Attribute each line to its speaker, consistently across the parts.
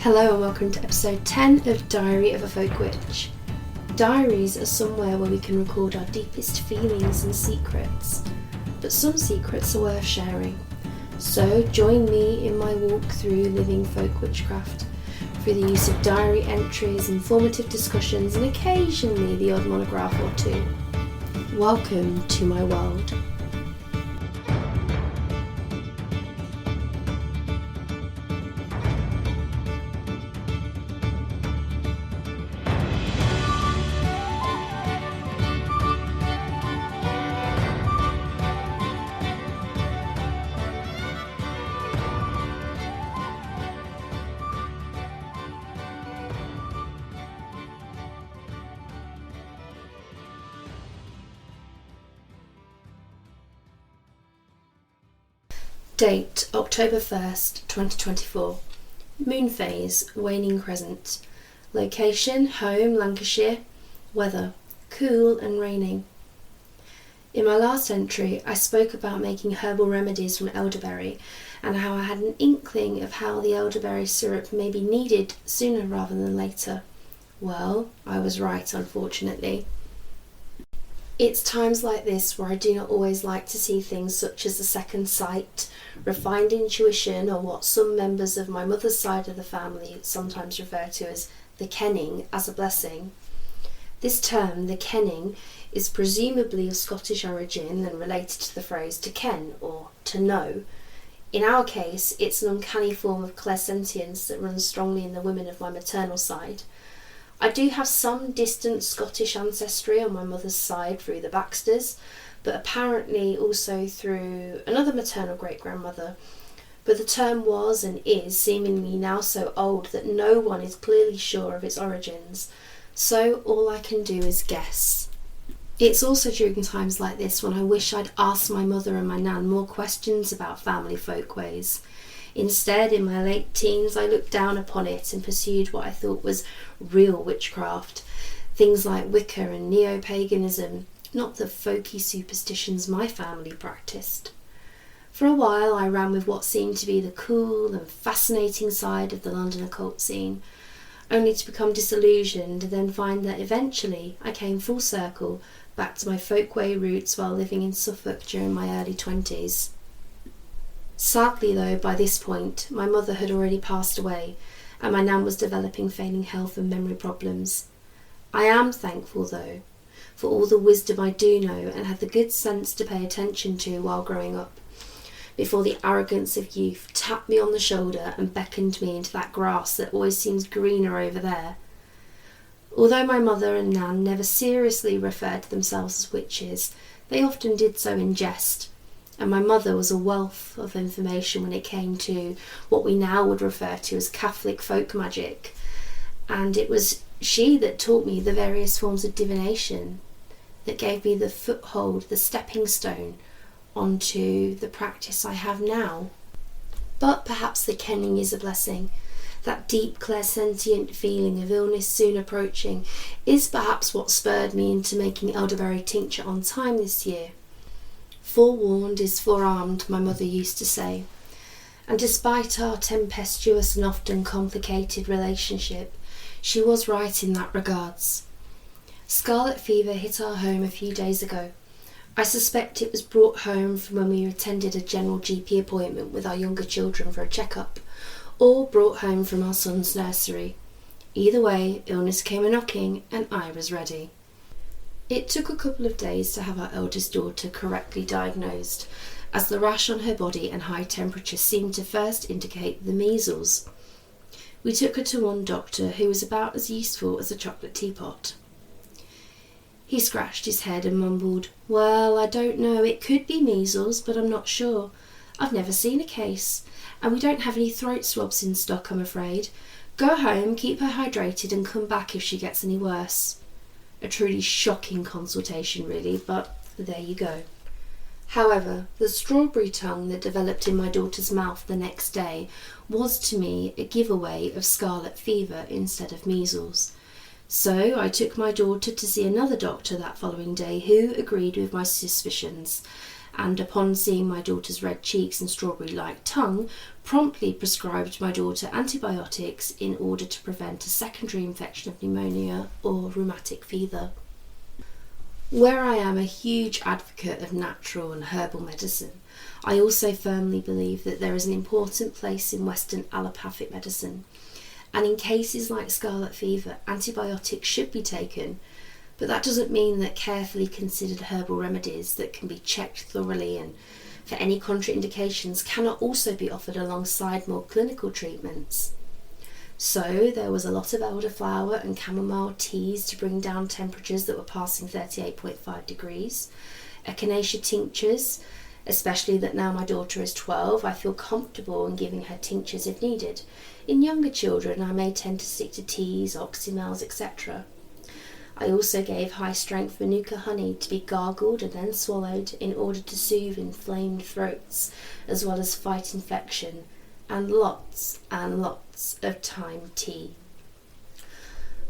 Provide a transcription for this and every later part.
Speaker 1: Hello and welcome to episode 10 of Diary of a Folk Witch. Diaries are somewhere where we can record our deepest feelings and secrets, but some secrets are worth sharing. So join me in my walk through living folk witchcraft through the use of diary entries, informative discussions and occasionally the odd monograph or two. Welcome to my world. Date October 1st, 2024. Moon phase, waning crescent. Location, home, Lancashire. Weather, cool and raining. In my last entry, I spoke about making herbal remedies from elderberry and how I had an inkling of how the elderberry syrup may be needed sooner rather than later. Well, I was right, unfortunately. It's times like this where I do not always like to see things such as a second sight, refined intuition, or what some members of my mother's side of the family sometimes refer to as the kenning, as a blessing. This term, the kenning, is presumably of Scottish origin and related to the phrase to ken or to know. In our case, it's an uncanny form of clairsentience that runs strongly in the women of my maternal side. I do have some distant Scottish ancestry on my mother's side through the Baxters, but apparently also through another maternal great-grandmother. But the term was and is seemingly now so old that no one is clearly sure of its origins, so all I can do is guess. It's also during times like this when I wish I'd asked my mother and my nan more questions about family folkways. Instead, in my late teens, I looked down upon it and pursued what I thought was real witchcraft, things like Wicca and neo-paganism, not the folky superstitions my family practiced. For a while, I ran with what seemed to be the cool and fascinating side of the London occult scene, only to become disillusioned and then find that eventually I came full circle back to my folkway roots while living in Suffolk during my early 20s. Sadly though, by this point, my mother had already passed away and my nan was developing failing health and memory problems. I am thankful though for all the wisdom I do know and had the good sense to pay attention to while growing up, before the arrogance of youth tapped me on the shoulder and beckoned me into that grass that always seems greener over there. Although my mother and nan never seriously referred to themselves as witches, they often did so in jest. And my mother was a wealth of information when it came to what we now would refer to as Catholic folk magic. And it was she that taught me the various forms of divination, that gave me the foothold, the stepping stone, onto the practice I have now. But perhaps the kenning is a blessing. That deep clairsentient feeling of illness soon approaching is perhaps what spurred me into making elderberry tincture on time this year. Forewarned is forearmed, my mother used to say, and despite our tempestuous and often complicated relationship, she was right in that regards. Scarlet fever hit our home a few days ago. I suspect it was brought home from when we attended a general GP appointment with our younger children for a checkup, or brought home from our son's nursery. Either way, illness came a-knocking and I was ready. It took a couple of days to have our eldest daughter correctly diagnosed, as the rash on her body and high temperature seemed to first indicate the measles. We took her to one doctor who was about as useful as a chocolate teapot. He scratched his head and mumbled, "Well, I don't know, it could be measles, but I'm not sure. I've never seen a case, and we don't have any throat swabs in stock, I'm afraid. Go home, keep her hydrated and come back if she gets any worse." A truly shocking consultation really, but there you go. However, the strawberry tongue that developed in my daughter's mouth the next day was to me a giveaway of scarlet fever instead of measles. So I took my daughter to see another doctor that following day who agreed with my suspicions, and upon seeing my daughter's red cheeks and strawberry-like tongue, promptly prescribed my daughter antibiotics in order to prevent a secondary infection of pneumonia or rheumatic fever. Where I am a huge advocate of natural and herbal medicine, I also firmly believe that there is an important place in Western allopathic medicine, and in cases like scarlet fever, antibiotics should be taken, but that doesn't mean that carefully considered herbal remedies that can be checked thoroughly and for any contraindications cannot also be offered alongside more clinical treatments. So there was a lot of elderflower and chamomile teas to bring down temperatures that were passing 38.5 degrees, echinacea tinctures, especially that now my daughter is 12, I feel comfortable in giving her tinctures if needed. In younger children, I may tend to stick to teas, oxymels, etc. I also gave high-strength manuka honey to be gargled and then swallowed in order to soothe inflamed throats, as well as fight infection, and lots of thyme tea.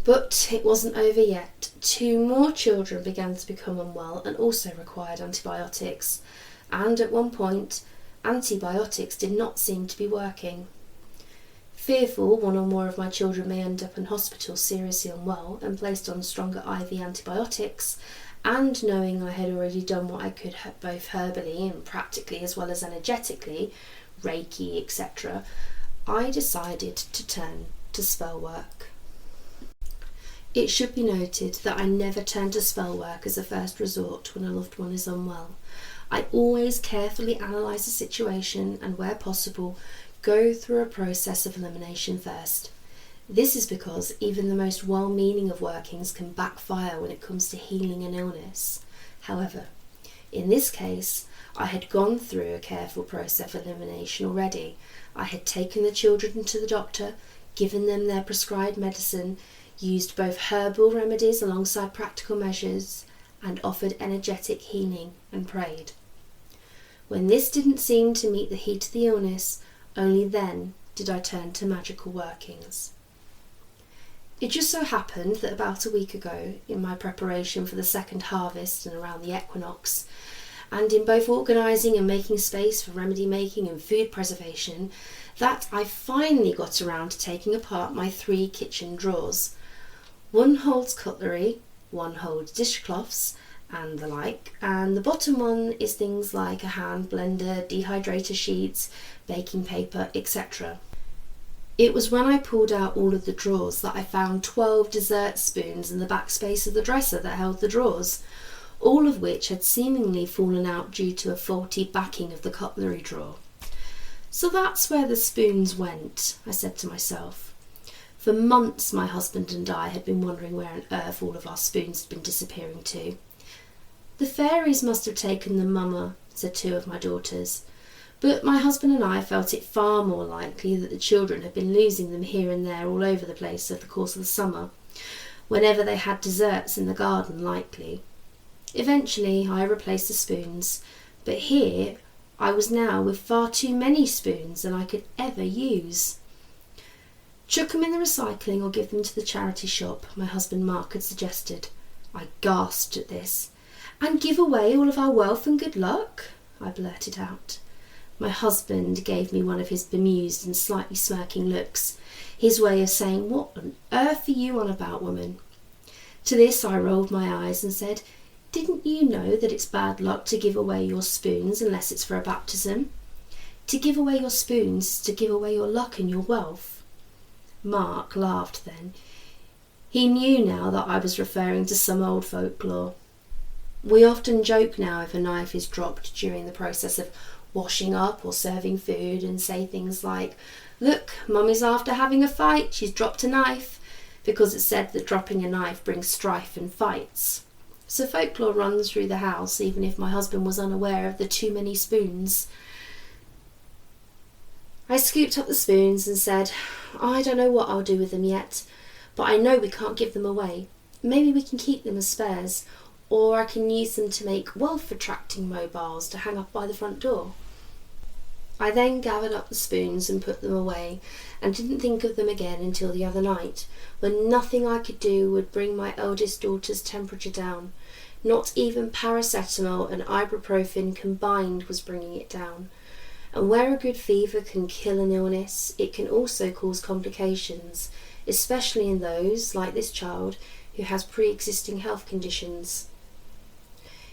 Speaker 1: But it wasn't over yet. 2 more children began to become unwell and also required antibiotics, and at one point, antibiotics did not seem to be working. Fearful one or more of my children may end up in hospital seriously unwell and placed on stronger IV antibiotics, and knowing I had already done what I could both herbally and practically as well as energetically, Reiki, etc., I decided to turn to spell work. It should be noted that I never turn to spell work as a first resort when a loved one is unwell. I always carefully analyse the situation and, where possible, go through a process of elimination first. This is because even the most well-meaning of workings can backfire when it comes to healing an illness. However, in this case, I had gone through a careful process of elimination already. I had taken the children to the doctor, given them their prescribed medicine, used both herbal remedies alongside practical measures, and offered energetic healing and prayed. When this didn't seem to meet the heat of the illness, only then did I turn to magical workings. It just so happened that about a week ago, in my preparation for the second harvest and around the equinox, and in both organising and making space for remedy making and food preservation, that I finally got around to taking apart my 3 kitchen drawers. One holds cutlery, one holds dishcloths and the like, and the bottom one is things like a hand blender, dehydrator sheets, baking paper, etc. It was when I pulled out all of the drawers that I found 12 dessert spoons in the back space of the dresser that held the drawers, all of which had seemingly fallen out due to a faulty backing of the cutlery drawer. So that's where the spoons went, I said to myself. For months my husband and I had been wondering where on earth all of our spoons had been disappearing to. The fairies must have taken them, Mama, said 2 of my daughters, but my husband and I felt it far more likely that the children had been losing them here and there all over the place over the course of the summer, whenever they had desserts in the garden likely. Eventually I replaced the spoons, but here I was now with far too many spoons than I could ever use. Chuck them in the recycling or give them to the charity shop, my husband Mark had suggested. I gasped at this. And give away all of our wealth and good luck? I blurted out. My husband gave me one of his bemused and slightly smirking looks, his way of saying, "What on earth are you on about, woman?" To this I rolled my eyes and said, "Didn't you know that it's bad luck to give away your spoons unless it's for a baptism? To give away your spoons is to give away your luck and your wealth." Mark laughed then. He knew now that I was referring to some old folklore. We often joke now if a knife is dropped during the process of washing up or serving food and say things like, "Look, Mummy's after having a fight, she's dropped a knife," because it's said that dropping a knife brings strife and fights. So folklore runs through the house even if my husband was unaware of the too many spoons. I scooped up the spoons and said, "I don't know what I'll do with them yet, but I know we can't give them away. Maybe we can keep them as spares, or I can use them to make wealth-attracting mobiles to hang up by the front door." I then gathered up the spoons and put them away, and didn't think of them again until the other night, when nothing I could do would bring my eldest daughter's temperature down. Not even paracetamol and ibuprofen combined was bringing it down. And where a good fever can kill an illness, it can also cause complications, especially in those, like this child, who has pre-existing health conditions.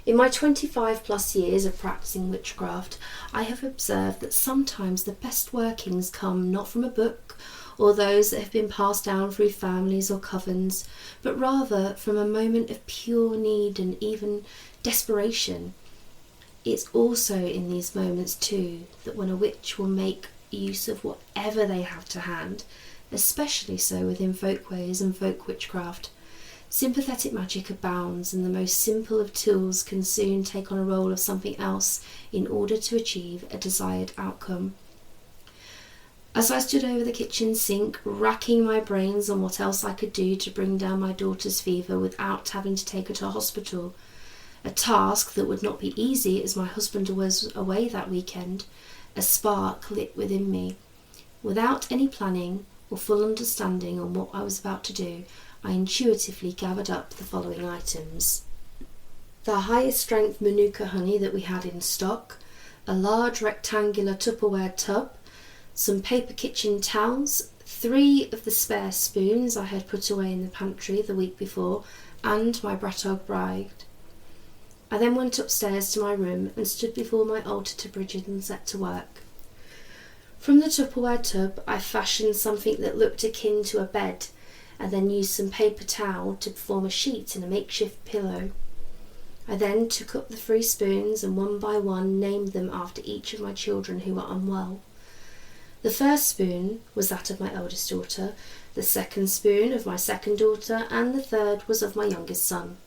Speaker 1: In my 25 plus years of practicing witchcraft, I have observed that sometimes the best workings come not from a book or those that have been passed down through families or covens, but rather from a moment of pure need and even desperation. It's also in these moments too that when a witch will make use of whatever they have to hand, especially so within folkways and folk witchcraft. Sympathetic magic abounds, and the most simple of tools can soon take on a role of something else in order to achieve a desired outcome. As I stood over the kitchen sink, racking my brains on what else I could do to bring down my daughter's fever without having to take her to hospital, a task that would not be easy as my husband was away that weekend, a spark lit within me. Without any planning or full understanding on what I was about to do, I intuitively gathered up the following items. The highest strength Manuka honey that we had in stock, a large rectangular Tupperware tub, some paper kitchen towels, 3 of the spare spoons I had put away in the pantry the week before, and my Goddess Brigid. I then went upstairs to my room and stood before my altar to Brigid and set to work. From the Tupperware tub I fashioned something that looked akin to a bed, and then used some paper towel to form a sheet and a makeshift pillow. I then took up the 3 spoons and one by one named them after each of my children who were unwell. The first spoon was that of my eldest daughter, the second spoon of my second daughter, and the third was of my youngest son.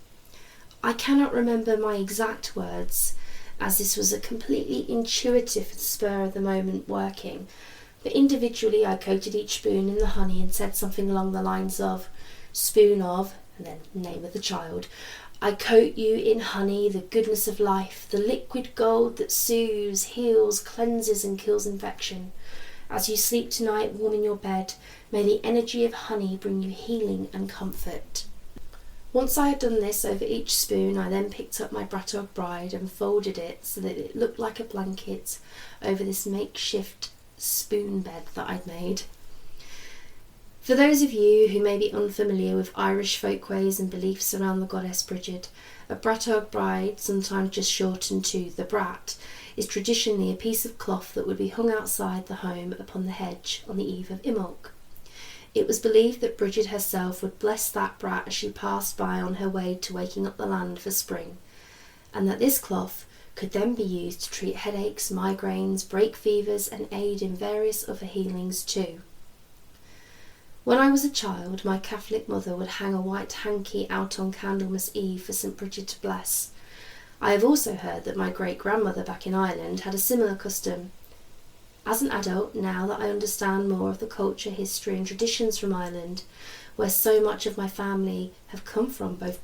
Speaker 1: I cannot remember my exact words, as this was a completely intuitive spur of the moment working, but individually I coated each spoon in the honey and said something along the lines of, spoon of, and then name of the child, I coat you in honey, the goodness of life, the liquid gold that soothes, heals, cleanses and kills infection. As you sleep tonight warm in your bed, may the energy of honey bring you healing and comfort. Once I had done this over each spoon, I then picked up my Goddess Brigid and folded it so that it looked like a blanket over this makeshift spoon bed that I'd made. For those of you who may be unfamiliar with Irish folkways and beliefs around the Goddess Brigid, a Goddess Brigid, sometimes just shortened to the brat, is traditionally a piece of cloth that would be hung outside the home upon the hedge on the eve of Imbolc. It was believed that Brigid herself would bless that brat as she passed by on her way to waking up the land for spring, and that this cloth could then be used to treat headaches, migraines, break fevers and aid in various other healings too. When I was a child, my Catholic mother would hang a white hanky out on Candlemas Eve for St. Brigid to bless. I have also heard that my great-grandmother back in Ireland had a similar custom. As an adult, now that I understand more of the culture, history and traditions from Ireland, where so much of my family have come from, both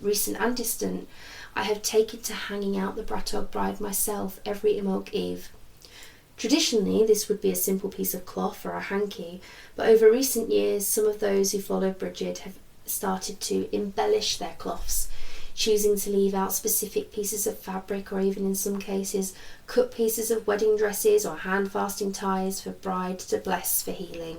Speaker 1: recent and distant, I have taken to hanging out the Goddess Brigid myself every Imbolc Eve. Traditionally, this would be a simple piece of cloth or a hanky, but over recent years, some of those who follow Brigid have started to embellish their cloths, choosing to leave out specific pieces of fabric or even in some cases cut pieces of wedding dresses or hand-fasting ties for bride to bless for healing.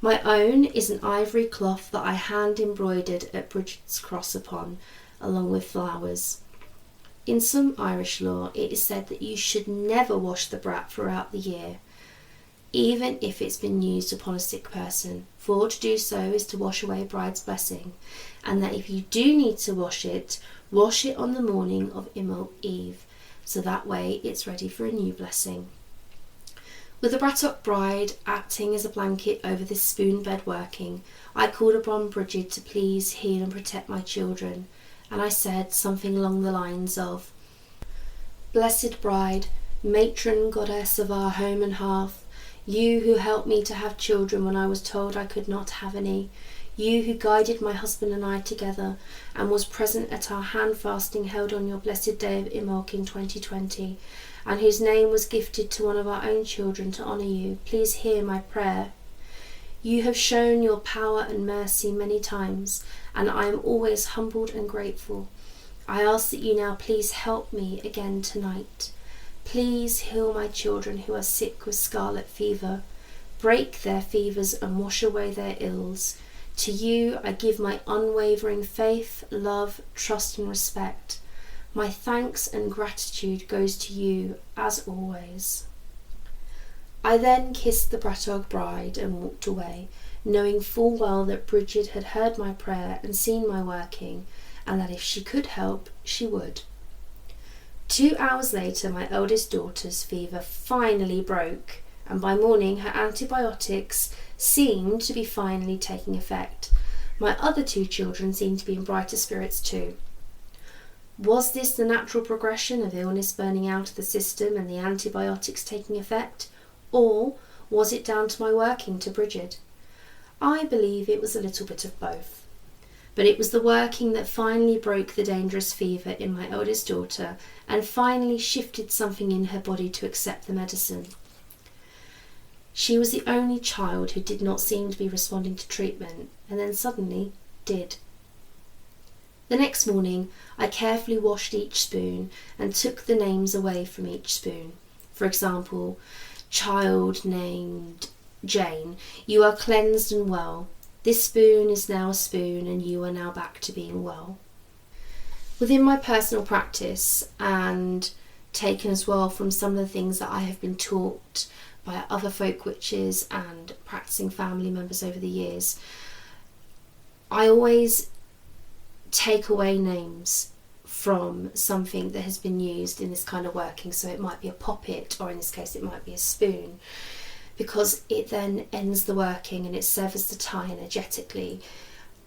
Speaker 1: My own is an ivory cloth that I hand embroidered at Brigid's cross upon, along with flowers. In some Irish law it is said that you should never wash the brat throughout the year, even if it's been used upon a sick person, for to do so is to wash away a bride's blessing, and that if you do need to wash it on the morning of Imbolc Eve, so that way it's ready for a new blessing. With the Goddess Brigid acting as a blanket over this spoon bed working, I called upon Brigid to please heal and protect my children, and I said something along the lines of, Blessed Bride, matron goddess of our home and hearth, you who helped me to have children when I was told I could not have any, you who guided my husband and I together and was present at our hand fasting held on your blessed day of Imbolc in 2020, and whose name was gifted to one of our own children to honour you, please hear my prayer. You have shown your power and mercy many times, and I am always humbled and grateful. I ask that you now please help me again tonight. Please heal my children who are sick with scarlet fever. Break their fevers and wash away their ills. To you I give my unwavering faith, love, trust and respect. My thanks and gratitude goes to you as always. I then kissed the Goddess Bride and walked away, knowing full well that Brigid had heard my prayer and seen my working, and that if she could help, she would. 2 hours later, my eldest daughter's fever finally broke, and by morning her antibiotics seemed to be finally taking effect. My other 2 children seemed to be in brighter spirits too. Was this the natural progression of illness burning out of the system and the antibiotics taking effect? Or was it down to my working to Brigid? I believe it was a little bit of both. But it was the working that finally broke the dangerous fever in my eldest daughter and finally shifted something in her body to accept the medicine. She was the only child who did not seem to be responding to treatment, and then suddenly did. The next morning, I carefully washed each spoon and took the names away from each spoon. For example, child named Jane, you are cleansed and well. This spoon is now a spoon and you are now back to being well. Within my personal practice, and taken as well from some of the things that I have been taught by other folk witches and practicing family members over the years, I always take away names from something that has been used in this kind of working. So it might be a poppet, or in this case it might be a spoon, because it then ends the working and it severs the tie energetically.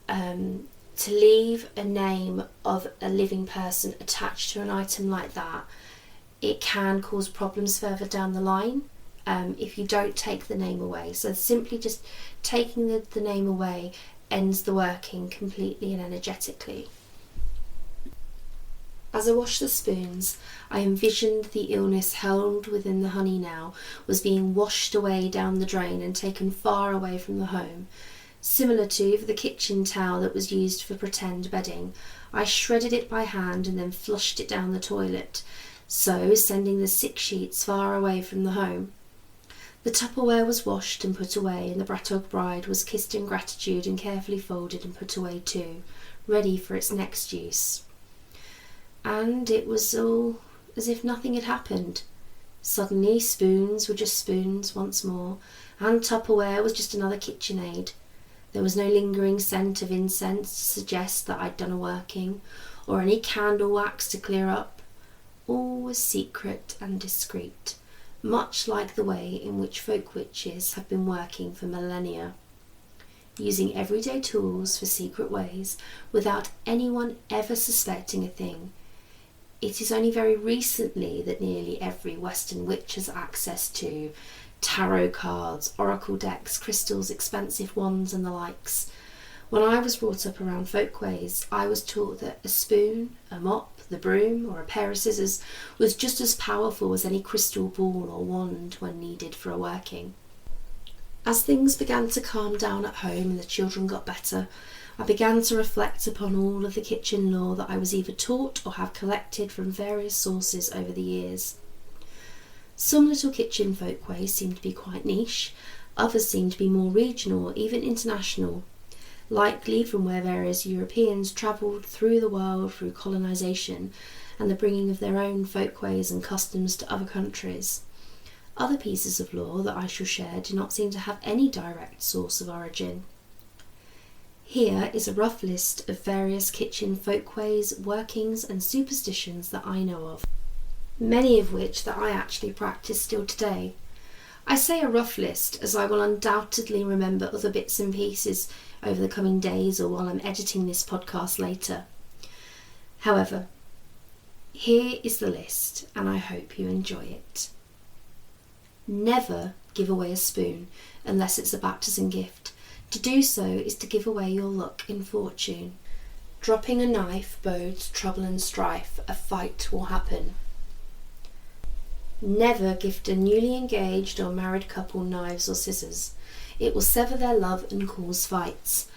Speaker 1: To leave a name of a living person attached to an item like that, it can cause problems further down the line if you don't take the name away. So simply just taking the name away ends the working completely and energetically. As I washed the spoons, I envisioned the illness held within the honey now was being washed away down the drain and taken far away from the home. Similar to the kitchen towel that was used for pretend bedding, I shredded it by hand and then flushed it down the toilet, so sending the sick sheets far away from the home. The Tupperware was washed and put away, and the Goddess Bride was kissed in gratitude and carefully folded and put away too, ready for its next use. And it was all as if nothing had happened. Suddenly spoons were just spoons once more, and Tupperware was just another KitchenAid. There was no lingering scent of incense to suggest that I'd done a working, or any candle wax to clear up. All was secret and discreet, much like the way in which folk witches have been working for millennia, using everyday tools for secret ways without anyone ever suspecting a thing. It is only very recently that nearly every Western witch has access to tarot cards, oracle decks, crystals, expensive wands and the likes. When I was brought up around folkways, I was taught that a spoon, a mop, the broom or a pair of scissors was just as powerful as any crystal ball or wand when needed for a working. As things began to calm down at home and the children got better, I began to reflect upon all of the kitchen lore that I was either taught or have collected from various sources over the years. Some little kitchen folkways seem to be quite niche, others seem to be more regional or even international, likely from where various Europeans travelled through the world through colonisation and the bringing of their own folkways and customs to other countries. Other pieces of lore that I shall share do not seem to have any direct source of origin. Here is a rough list of various kitchen folkways, workings and superstitions that I know of, many of which that I actually practice still today. I say a rough list as I will undoubtedly remember other bits and pieces over the coming days or while I'm editing this podcast later. However, here is the list and I hope you enjoy it. Never give away a spoon unless it's a baptism gift. To do so is to give away your luck in fortune. Dropping a knife bodes trouble and strife. A fight will happen. Never gift a newly engaged or married couple knives or scissors. It will sever their love and cause fights.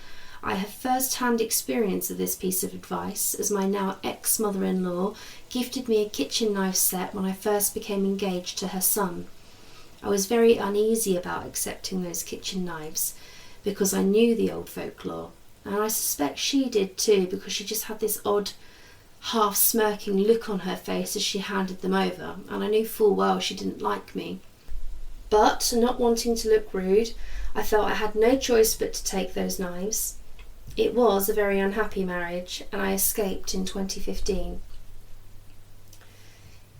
Speaker 1: I have first-hand experience of this piece of advice, as my now ex-mother-in-law gifted me a kitchen knife set when I first became engaged to her son. I was very uneasy about accepting those kitchen knives because I knew the old folklore, and I suspect she did too, because she just had this odd half-smirking look on her face as she handed them over, and I knew full well she didn't like me. But, not wanting to look rude, I felt I had no choice but to take those knives. It was a very unhappy marriage, and I escaped in 2015.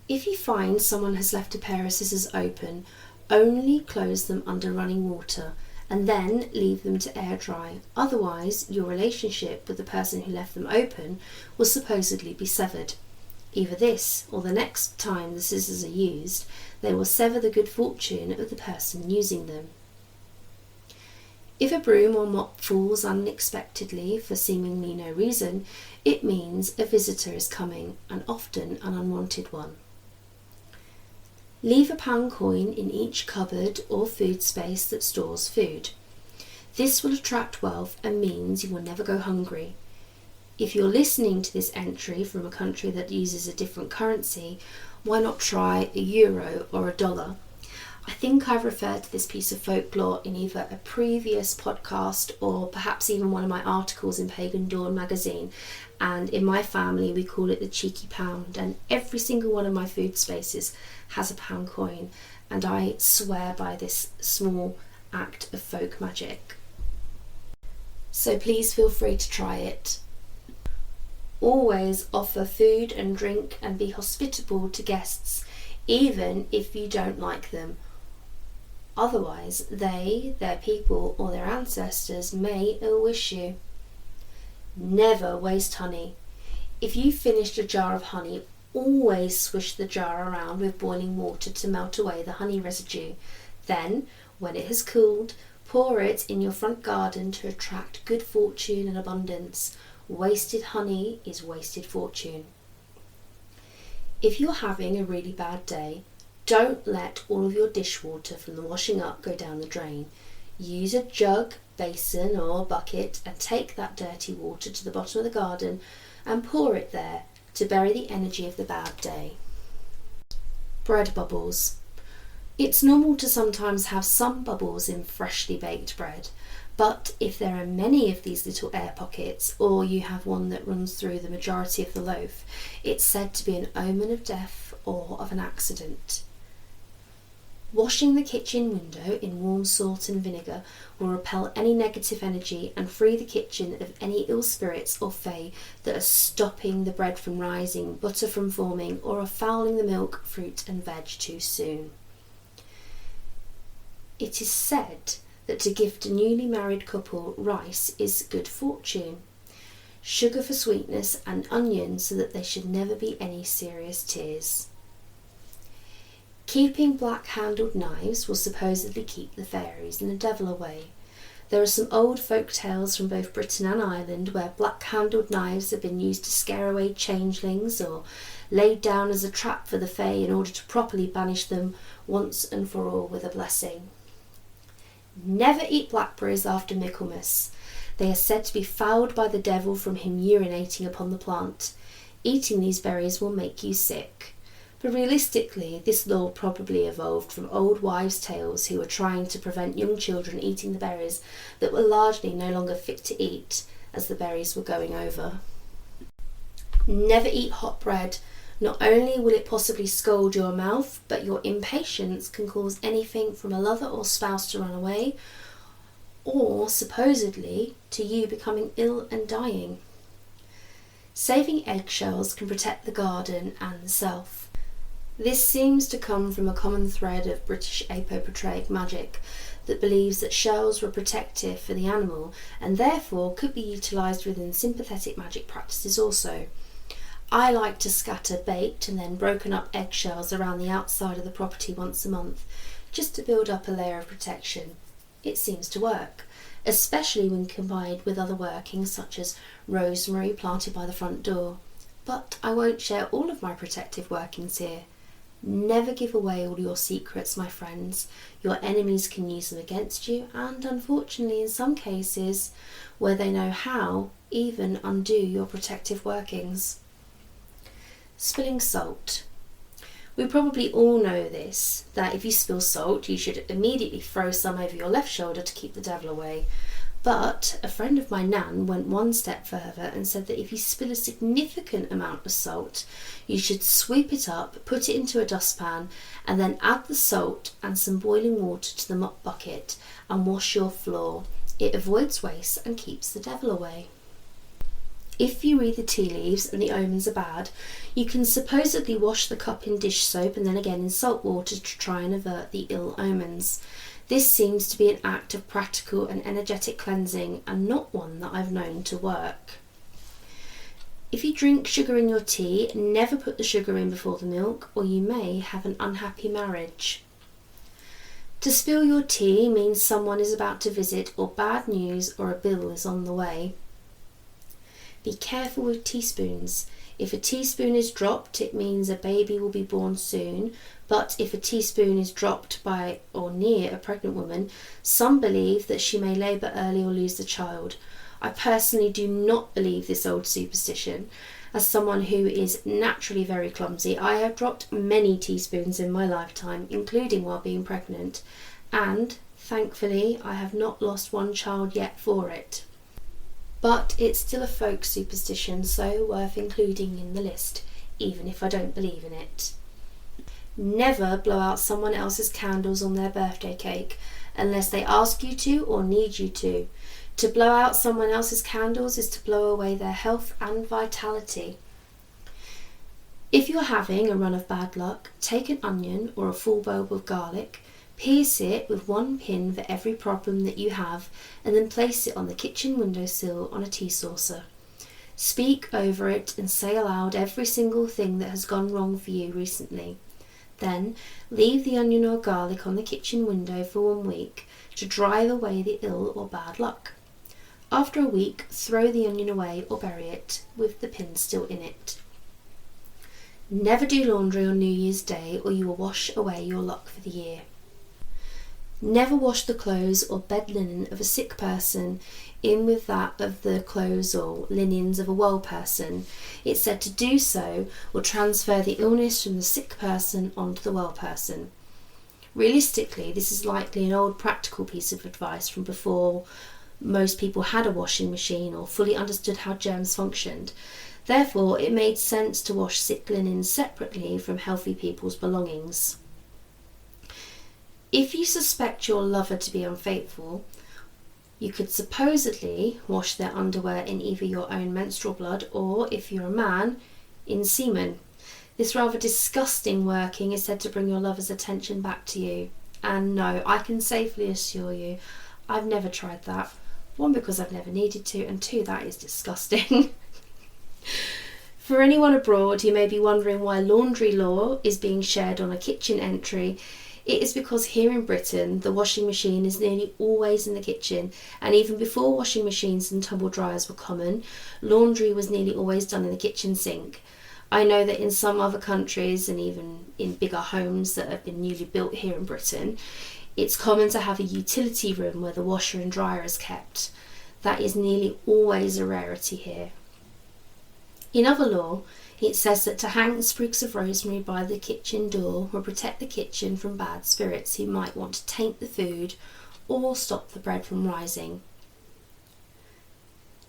Speaker 1: If you find someone has left a pair of scissors open, only close them under running water and then leave them to air dry. Otherwise, your relationship with the person who left them open will supposedly be severed. Either this or the next time the scissors are used, they will sever the good fortune of the person using them. If a broom or mop falls unexpectedly for seemingly no reason, it means a visitor is coming, and often an unwanted one. Leave a pound coin in each cupboard or food space that stores food. This will attract wealth and means you will never go hungry. If you're listening to this entry from a country that uses a different currency, why not try a euro or a dollar? I think I've referred to this piece of folklore in either a previous podcast or perhaps even one of my articles in Pagan Dawn magazine, and in my family we call it the cheeky pound, and every single one of my food spaces has a pound coin, and I swear by this small act of folk magic. So please feel free to try it. Always offer food and drink and be hospitable to guests, even if you don't like them. Otherwise, they, their people, or their ancestors may ill-wish you. Never waste honey. If you've finished a jar of honey, always swish the jar around with boiling water to melt away the honey residue. Then, when it has cooled, pour it in your front garden to attract good fortune and abundance. Wasted honey is wasted fortune. If you're having a really bad day, don't let all of your dishwater from the washing up go down the drain. Use a jug, basin or bucket and take that dirty water to the bottom of the garden and pour it there to bury the energy of the bad day. Bread bubbles. It's normal to sometimes have some bubbles in freshly baked bread, but if there are many of these little air pockets, or you have one that runs through the majority of the loaf, it's said to be an omen of death or of an accident. Washing the kitchen window in warm salt and vinegar will repel any negative energy and free the kitchen of any ill spirits or fae that are stopping the bread from rising, butter from forming, or are fouling the milk, fruit and veg too soon. It is said that to gift a newly married couple rice is good fortune, sugar for sweetness and onions so that there should never be any serious tears. Keeping black-handled knives will supposedly keep the fairies and the devil away. There are some old folk tales from both Britain and Ireland where black-handled knives have been used to scare away changelings or laid down as a trap for the fae in order to properly banish them once and for all with a blessing. Never eat blackberries after Michaelmas. They are said to be fouled by the devil from him urinating upon the plant. Eating these berries will make you sick. But realistically, this law probably evolved from old wives' tales who were trying to prevent young children eating the berries that were largely no longer fit to eat as the berries were going over. Never eat hot bread. Not only will it possibly scald your mouth, but your impatience can cause anything from a lover or spouse to run away, or supposedly to you becoming ill and dying. Saving eggshells can protect the garden and the self. This seems to come from a common thread of British apopatraic magic that believes that shells were protective for the animal and therefore could be utilised within sympathetic magic practices also. I like to scatter baked and then broken up eggshells around the outside of the property once a month, just to build up a layer of protection. It seems to work, especially when combined with other workings such as rosemary planted by the front door. But I won't share all of my protective workings here. Never give away all your secrets, my friends. Your enemies can use them against you, and unfortunately in some cases, where they know how, even undo your protective workings. Spilling salt. We probably all know this, that if you spill salt, you should immediately throw some over your left shoulder to keep the devil away. But a friend of my nan went one step further and said that if you spill a significant amount of salt, you should sweep it up, put it into a dustpan, and then add the salt and some boiling water to the mop bucket and wash your floor. It avoids waste and keeps the devil away. If you read the tea leaves and the omens are bad, you can supposedly wash the cup in dish soap and then again in salt water to try and avert the ill omens. This seems to be an act of practical and energetic cleansing and not one that I've known to work. If you drink sugar in your tea, never put the sugar in before the milk or you may have an unhappy marriage. To spill your tea means someone is about to visit or bad news or a bill is on the way. Be careful with teaspoons. If a teaspoon is dropped, it means a baby will be born soon, but if a teaspoon is dropped by or near a pregnant woman, some believe that she may labour early or lose the child. I personally do not believe this old superstition. As someone who is naturally very clumsy, I have dropped many teaspoons in my lifetime, including while being pregnant, and thankfully I have not lost one child yet for it. But it's still a folk superstition, so worth including in the list, even if I don't believe in it. Never blow out someone else's candles on their birthday cake, unless they ask you to or need you to. To blow out someone else's candles is to blow away their health and vitality. If you're having a run of bad luck, take an onion or a full bulb of garlic, pierce it with one pin for every problem that you have, and then place it on the kitchen windowsill on a tea saucer. Speak over it and say aloud every single thing that has gone wrong for you recently. Then leave the onion or garlic on the kitchen window for 1 week to drive away the ill or bad luck. After a week, throw the onion away or bury it with the pin still in it. Never do laundry on New Year's Day or you will wash away your luck for the year. Never wash the clothes or bed linen of a sick person in with that of the clothes or linens of a well person. It's said to do so will transfer the illness from the sick person onto the well person. Realistically, this is likely an old practical piece of advice from before most people had a washing machine or fully understood how germs functioned. Therefore, it made sense to wash sick linen separately from healthy people's belongings. If you suspect your lover to be unfaithful, you could supposedly wash their underwear in either your own menstrual blood or, if you're a man, in semen. This rather disgusting working is said to bring your lover's attention back to you. And no, I can safely assure you, I've never tried that. 1, because I've never needed to, and 2, that is disgusting. For anyone abroad who may be wondering why laundry law is being shared on a kitchen entry, it is because here in Britain the washing machine is nearly always in the kitchen, and even before washing machines and tumble dryers were common, laundry was nearly always done in the kitchen sink. I know that in some other countries and even in bigger homes that have been newly built here in Britain, it's common to have a utility room where the washer and dryer is kept. That is nearly always a rarity here. In other law, it says that to hang sprigs of rosemary by the kitchen door will protect the kitchen from bad spirits who might want to taint the food or stop the bread from rising.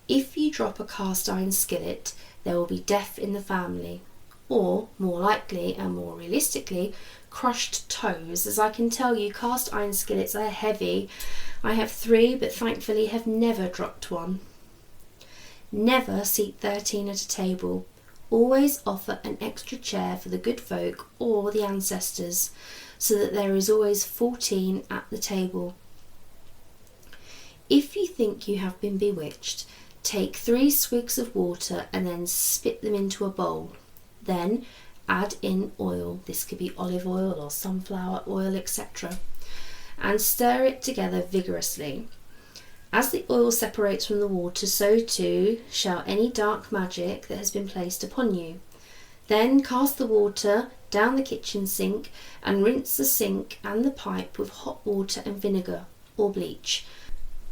Speaker 1: If you drop a cast iron skillet, there will be death in the family, or, more likely and more realistically, crushed toes, as I can tell you cast iron skillets are heavy. I have 3, but thankfully have never dropped one. Never seat 13 at a table. Always offer an extra chair for the good folk or the ancestors, so that there is always 14 at the table. If you think you have been bewitched, take 3 swigs of water and then spit them into a bowl. Then add in oil, this could be olive oil or sunflower oil, etc., and stir it together vigorously. As the oil separates from the water, so too shall any dark magic that has been placed upon you. Then cast the water down the kitchen sink and rinse the sink and the pipe with hot water and vinegar or bleach.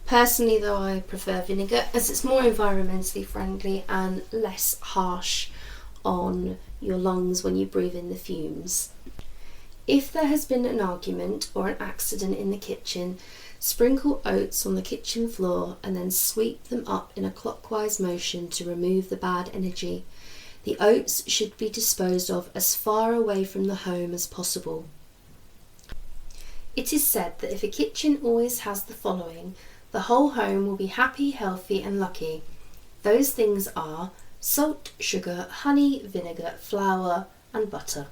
Speaker 1: Personally though, I prefer vinegar as it's more environmentally friendly and less harsh on your lungs when you breathe in the fumes. If there has been an argument or an accident in the kitchen, sprinkle oats on the kitchen floor and then sweep them up in a clockwise motion to remove the bad energy. The oats should be disposed of as far away from the home as possible. It is said that if a kitchen always has the following, the whole home will be happy, healthy and lucky. Those things are salt, sugar, honey, vinegar, flour and butter.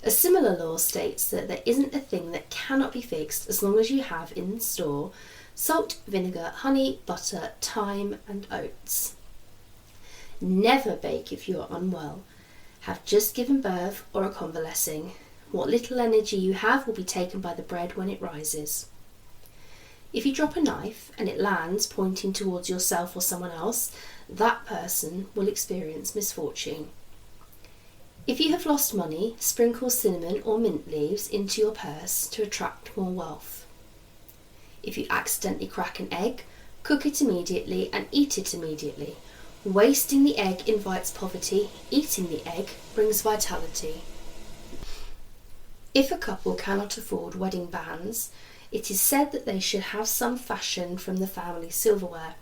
Speaker 1: A similar law states that there isn't a thing that cannot be fixed as long as you have in store salt, vinegar, honey, butter, thyme and oats. Never bake if you are unwell, have just given birth or are convalescing. What little energy you have will be taken by the bread when it rises. If you drop a knife and it lands pointing towards yourself or someone else, that person will experience misfortune. If you have lost money, sprinkle cinnamon or mint leaves into your purse to attract more wealth. If you accidentally crack an egg, cook it immediately and eat it immediately. Wasting the egg invites poverty, eating the egg brings vitality. If a couple cannot afford wedding bands, it is said that they should have some fashioned from the family silverware.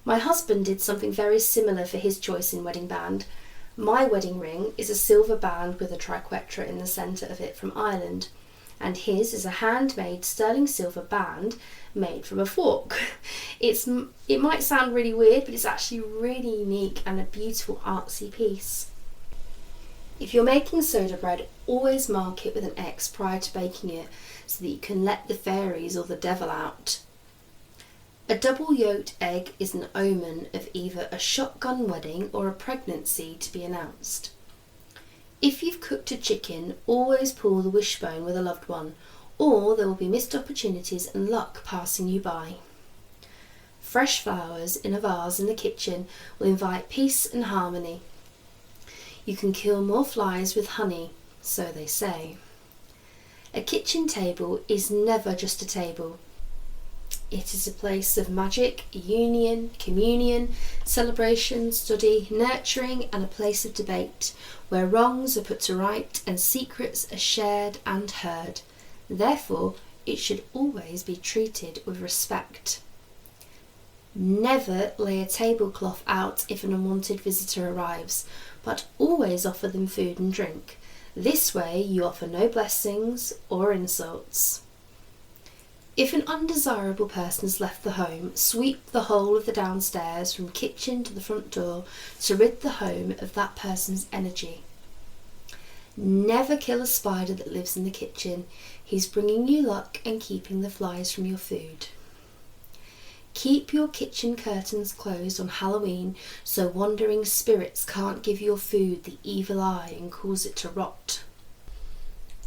Speaker 1: My husband did something very similar for his choice in wedding band. My wedding ring is a silver band with a triquetra in the centre of it from Ireland, and his is a handmade sterling silver band made from a fork. It might sound really weird, but it's actually really unique and a beautiful artsy piece. If you're making soda bread, always mark it with an X prior to baking it so that you can let the fairies or the devil out. A double yolked egg is an omen of either a shotgun wedding or a pregnancy to be announced. If you've cooked a chicken, always pull the wishbone with a loved one, or there will be missed opportunities and luck passing you by. Fresh flowers in a vase in the kitchen will invite peace and harmony. You can kill more flies with honey, so they say. A kitchen table is never just a table. It is a place of magic, union, communion, celebration, study, nurturing, and a place of debate, where wrongs are put to right and secrets are shared and heard. Therefore, it should always be treated with respect. Never lay a tablecloth out if an unwanted visitor arrives, but always offer them food and drink. This way you offer no blessings or insults. If an undesirable person has left the home, sweep the whole of the downstairs from kitchen to the front door to rid the home of that person's energy. Never kill a spider that lives in the kitchen. He's bringing you luck and keeping the flies from your food. Keep your kitchen curtains closed on Halloween so wandering spirits can't give your food the evil eye and cause it to rot.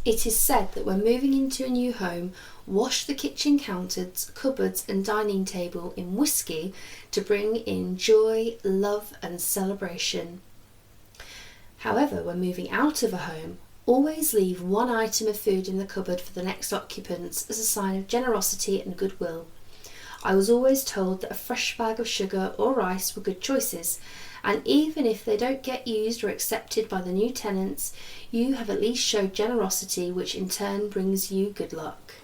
Speaker 1: It is said that when moving into a new home, wash the kitchen counters, cupboards and dining table in whiskey to bring in joy, love and celebration. However, when moving out of a home, always leave one item of food in the cupboard for the next occupants as a sign of generosity and goodwill. I was always told that a fresh bag of sugar or rice were good choices, and even if they don't get used or accepted by the new tenants, you have at least showed generosity, which in turn brings you good luck.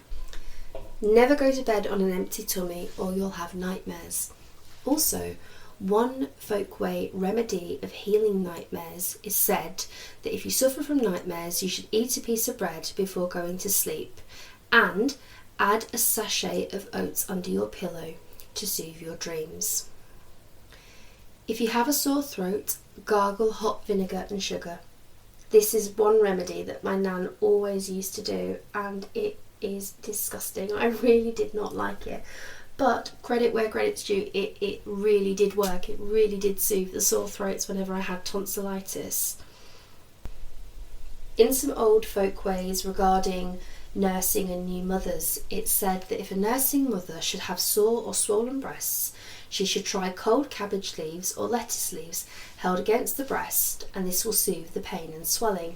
Speaker 1: Never go to bed on an empty tummy or you'll have nightmares. Also, one folkway remedy of healing nightmares is said that if you suffer from nightmares, you should eat a piece of bread before going to sleep and add a sachet of oats under your pillow to soothe your dreams. If you have a sore throat, gargle hot vinegar and sugar. This is one remedy that my nan always used to do, and it is disgusting. I really did not like it, but credit where credit's due, it really did work. It really did soothe the sore throats whenever I had tonsillitis. In some old folkways regarding nursing and new mothers, it's said that if a nursing mother should have sore or swollen breasts, She should try cold cabbage leaves or lettuce leaves held against the breast, and this will soothe the pain and swelling.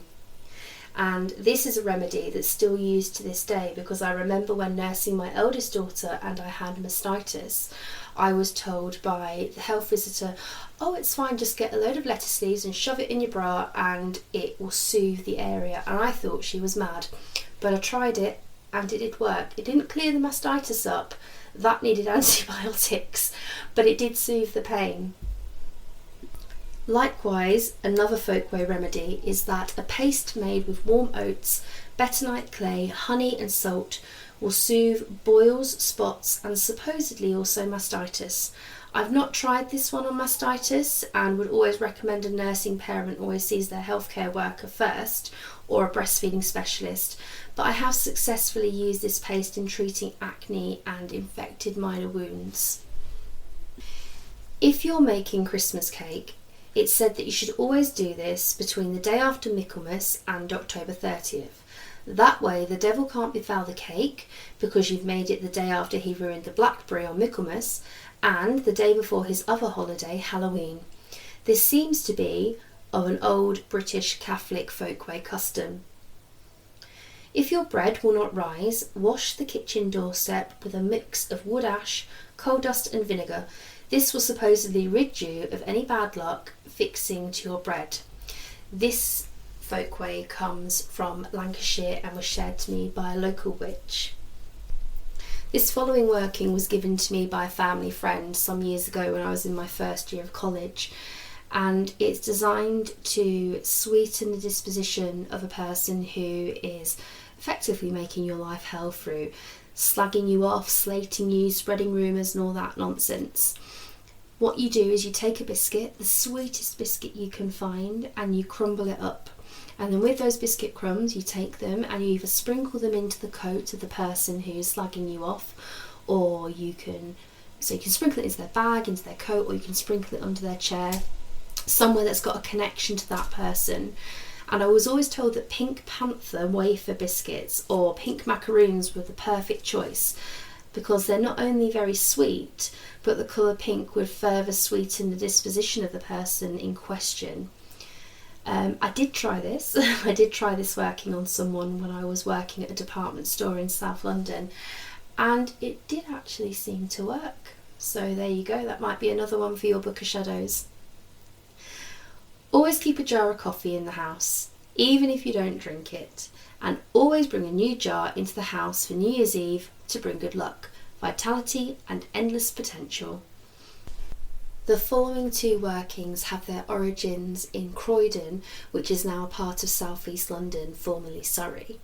Speaker 1: And this is a remedy that's still used to this day, because I remember when nursing my eldest daughter and I had mastitis, I was told by the health visitor, oh, it's fine, just get a load of lettuce leaves and shove it in your bra and it will soothe the area. And I thought she was mad, but I tried it and it did work. It didn't clear the mastitis up, that needed antibiotics, but it did soothe the pain. Likewise, another folkway remedy is that a paste made with warm oats, bentonite clay, honey and salt will soothe boils, spots and supposedly also mastitis. I've not tried this one on mastitis and would always recommend a nursing parent always sees their healthcare worker first or a breastfeeding specialist, but I have successfully used this paste in treating acne and infected minor wounds. If you're making Christmas cake, it's said that you should always do this between the day after Michaelmas and October 30th. That way the devil can't befoul the cake because you've made it the day after he ruined the blackberry on Michaelmas and the day before his other holiday, Halloween. This seems to be of an old British Catholic folkway custom. If your bread will not rise, wash the kitchen doorstep with a mix of wood ash, coal dust and vinegar. This will supposedly rid you of any bad luck fixing to your bread. This folkway comes from Lancashire and was shared to me by a local witch. This following working was given to me by a family friend some years ago when I was in my first year of college, and it's designed to sweeten the disposition of a person who is effectively making your life hell through slagging you off, slating you, spreading rumours and all that nonsense. What you do is you take a biscuit, the sweetest biscuit you can find, and you crumble it up. And then with those biscuit crumbs, you take them and you either sprinkle them into the coat of the person who's slagging you off, or you can sprinkle it into their bag, into their coat, or you can sprinkle it under their chair, somewhere that's got a connection to that person. And I was always told that Pink Panther wafer biscuits or pink macaroons were the perfect choice, because they're not only very sweet, but the colour pink would further sweeten the disposition of the person in question. I did try this. I did try this working on someone when I was working at a department store in South London, and it did actually seem to work. So there you go, that might be another one for your book of shadows. Always keep a jar of coffee in the house, even if you don't drink it, and always bring a new jar into the house for New Year's Eve to bring good luck, vitality and endless potential. The following two workings have their origins in Croydon, which is now a part of South East London, formerly Surrey,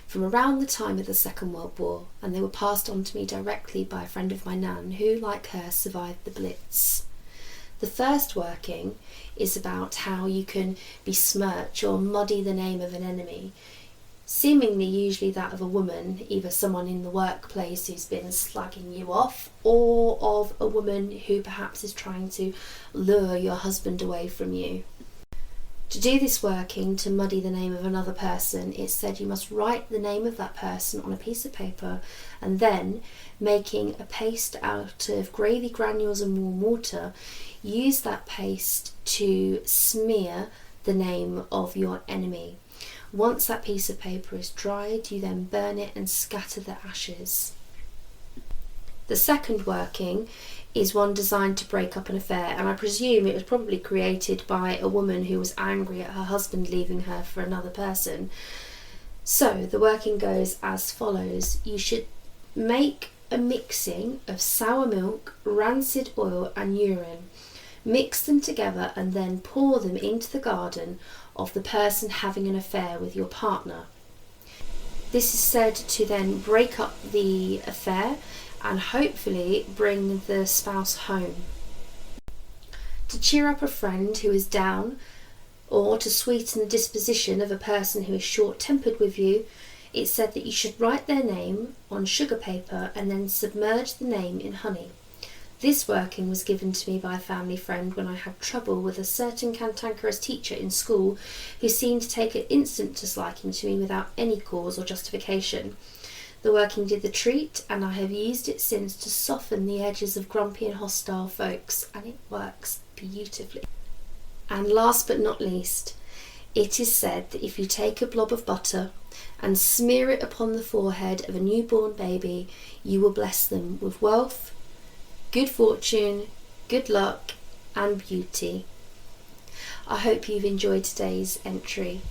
Speaker 1: from around the time of the Second World War, and they were passed on to me directly by a friend of my nan who, like her, survived the Blitz. The first working is about how you can besmirch or muddy the name of an enemy, seemingly usually that of a woman, either someone in the workplace who's been slagging you off, or of a woman who perhaps is trying to lure your husband away from you. To do this working, to muddy the name of another person, it's said you must write the name of that person on a piece of paper, and then, making a paste out of gravy granules and warm water, use that paste to smear the name of your enemy. Once that piece of paper is dried, you then burn it and scatter the ashes. The second working is one designed to break up an affair, and I presume it was probably created by a woman who was angry at her husband leaving her for another person. So the working goes as follows. You should make a mixing of sour milk, rancid oil and urine. Mix them together and then pour them into the garden of the person having an affair with your partner. This is said to then break up the affair and hopefully bring the spouse home. To cheer up a friend who is down, or to sweeten the disposition of a person who is short-tempered with you, it's said that you should write their name on sugar paper and then submerge the name in honey. This working was given to me by a family friend when I had trouble with a certain cantankerous teacher in school who seemed to take an instant disliking to me without any cause or justification. The working did the treat, and I have used it since to soften the edges of grumpy and hostile folks, and it works beautifully. And last but not least, it is said that if you take a blob of butter and smear it upon the forehead of a newborn baby, you will bless them with wealth, good fortune, good luck, and beauty. I hope you've enjoyed today's entry.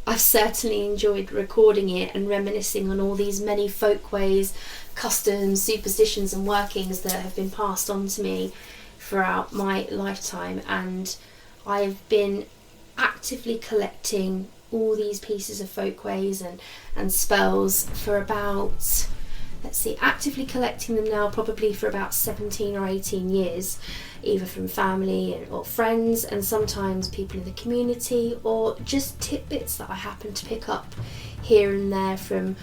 Speaker 1: I've certainly enjoyed recording it and reminiscing on all these many folk ways, customs, superstitions and workings that have been passed on to me throughout my lifetime, and I've been actively collecting all these pieces of folk ways and spells for about, actively collecting them now probably for about 17 or 18 years, either from family or friends, and sometimes people in the community, or just tidbits that I happen to pick up here and there from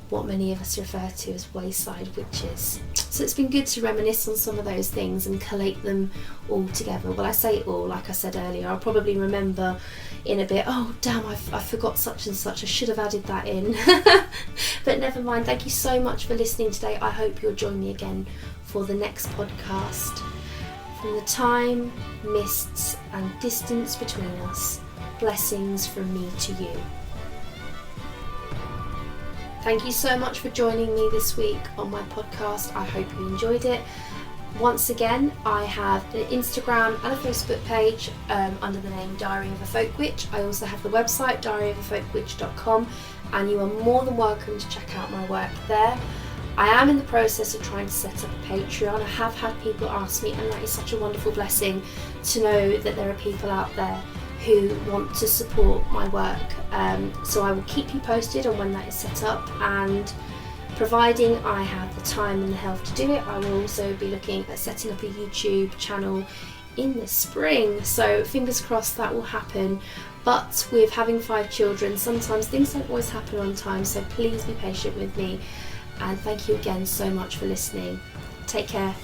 Speaker 1: what many of us refer to as wayside witches. So it's been good to reminisce on some of those things and collate them all together. Well, I say all, like I said earlier, I'll probably remember in a bit, oh damn, I forgot such and such, I should have added that in. But never mind. Thank you so much for listening today. I hope you'll join me again for the next podcast. From the time, mists and distance between us, blessings from me to you. Thank you so much for joining me this week on my podcast. I hope you enjoyed it. Once again, I have an Instagram and a Facebook page under the name Diary of a Folk Witch. I also have the website diaryofafolkwitch.com, and you are more than welcome to check out my work there. I am in the process of trying to set up a Patreon. I have had people ask me, and that is such a wonderful blessing to know that there are people out there who want to support my work. So I will keep you posted on when that is set up, and providing I have the time and the health to do it, I will also be looking at setting up a YouTube channel in the spring. So fingers crossed that will happen. But with having 5 children, sometimes things don't always happen on time, so please be patient with me. And thank you again so much for listening. Take care.